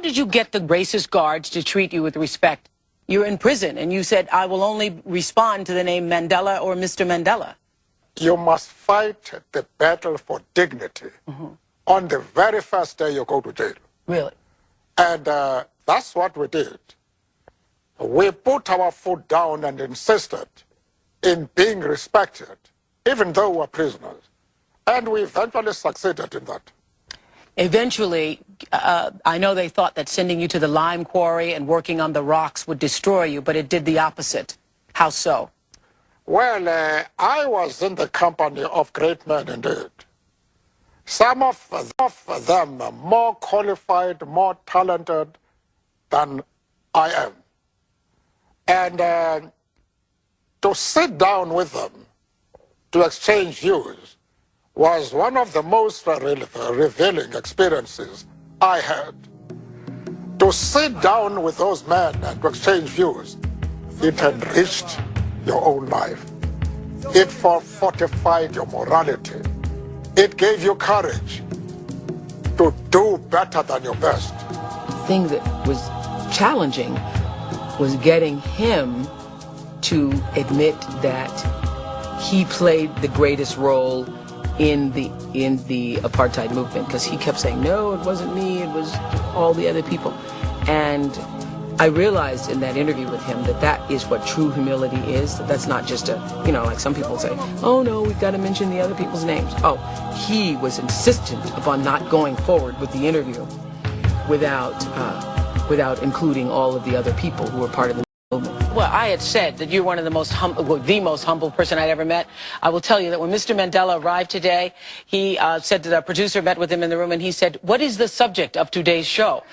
did you get the racist guards to treat you with respect? You're in prison, and you said, I will only respond to the name Mandela or Mr. Mandela. You must fight the battle for dignity on the very first day you go to jail. Really? And that's what we did. We put our foot down and insisted in being respected, even though we were prisoners. And we eventually succeeded in that. Eventually, I know they thought that sending you to the lime quarry and working on the rocks would destroy you, but it did the opposite. How so? Well, I was in the company of great men indeed. Some of them are more qualified, more talented than I am. And to sit down with them, to exchange views, was one of the most revealing experiences I had. To sit down with those men and to exchange views, it enriched your own life. It fortified your morality. It gave you courage to do better than your best. The thing that was challenging was getting him to admit that he played the greatest role in the apartheid movement, because he kept saying, no, it wasn't me, it was all the other people. And I realized in that interview with him that that is what true humility is, that that's not just a, you know, like some people say, oh no, we've got to mention the other people's names. Oh, he was insistent upon not going forward with the interview without including all of the other people who were part of the movement. Well, I had said that you're one of the most humble person I'd ever met. I will tell you that when Mr. Mandela arrived today, he said that a producer met with him in the room, and he said, what is the subject of today's show?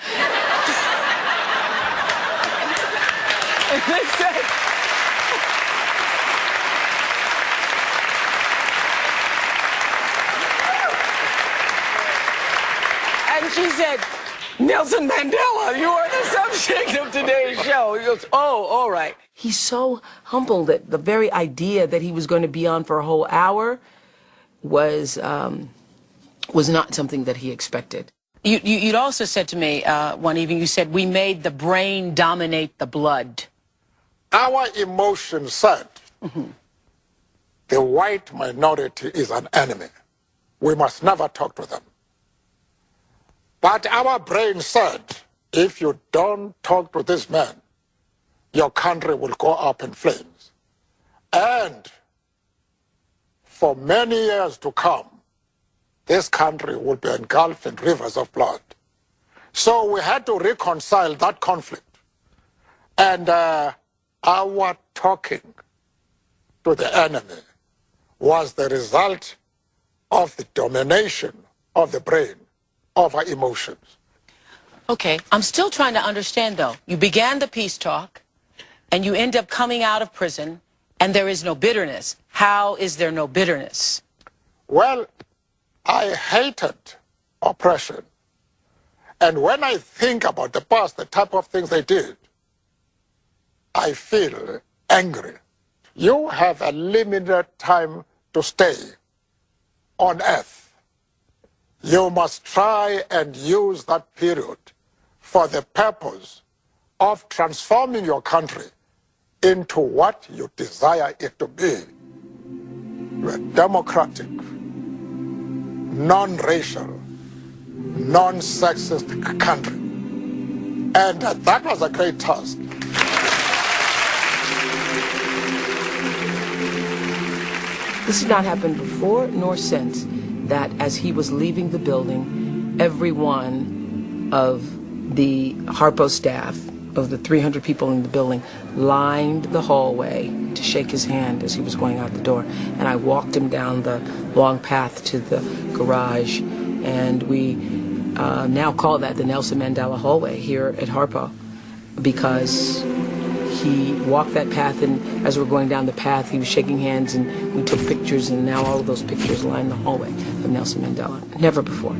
And they said, and she said, Nelson Mandela, you are the subject of today's show. He goes, oh, all right. He's so humble that the very idea that he was going to be on for a whole hour was not something that he expected. You'd also said to me one evening, you said, we made the brain dominate the blood. Our emotions said the white minority is an enemy. We must never talk to them. But our brain said, if you don't talk to this man, your country will go up in flames. And for many years to come, this country will be engulfed in rivers of blood. So we had to reconcile that conflict. And our talking to the enemy was the result of the domination of the brain over emotions. Okay, I'm still trying to understand, though. You began the peace talk, and you end up coming out of prison, and there is no bitterness. How is there no bitterness? Well, I hated oppression. And when I think about the past, the type of things they did, I feel angry. You have a limited time to stay on earth. You must try and use that period for the purpose of transforming your country into what you desire it to be. A democratic, non-racial, non-sexist country. And that was a great task. This had not happened before nor since, that as he was leaving the building, every one of the Harpo staff, of the 300 people in the building, lined the hallway to shake his hand as he was going out the door. And I walked him down the long path to the garage, and we now call that the Nelson Mandela hallway here at Harpo, because he walked that path, and as we're going down the path, he was shaking hands, and we took pictures, and now all of those pictures line the hallway of Nelson Mandela. Never before.